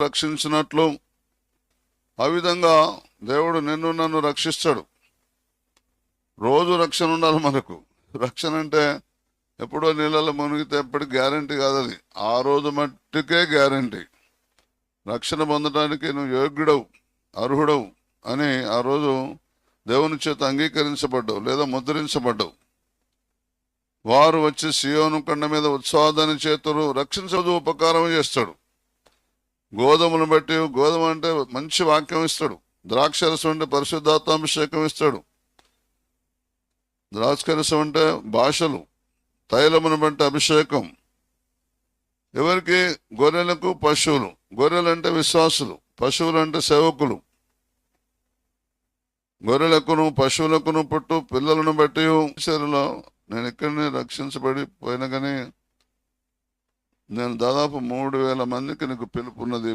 రక్షించినట్లు ఆ విధంగా దేవుడు నిన్ను నన్ను రక్షిస్తాడు. రోజు రక్షణ ఉండాలి మనకు. రక్షణ అంటే ఎప్పుడో నీళ్ళలో మునిగితే ఎప్పటికి గ్యారంటీ కాదు. అది ఆ రోజు మట్టుకే గ్యారంటీ. రక్షణ పొందడానికి నువ్వు యోగ్యుడవు, అర్హుడవు అని ఆ రోజు దేవుని చేత అంగీకరించబడ్డావు లేదా ముద్రించబడ్డావు. వారు వచ్చి సియోను కొండ మీద ఉత్సాహాన్ని చేతులు రక్షించదు ఉపకారం చేస్తాడు. గోధుమలను బట్టి, గోధుమ అంటే మంచి వాక్యం ఇస్తాడు. ద్రాక్షరసం అంటే పరిశుద్ధాత్మాభిషేకం ఇస్తాడు. ద్రాక్షరసం అంటే భాషలు, తైలమును బట్టి అభిషేకం. ఎవరికి? గొర్రెలకు, పశువులు. గొర్రెలు అంటే విశ్వాసులు, పశువులు అంటే సేవకులు. గొర్రెలకును పశువులకును పుట్టు పిల్లలను బట్టి శరీరంలో నేను ఇక్కడిని రక్షించబడి పోయినా కానీ నేను దాదాపు 3000 మందికి నీకు పిలుపున్నది.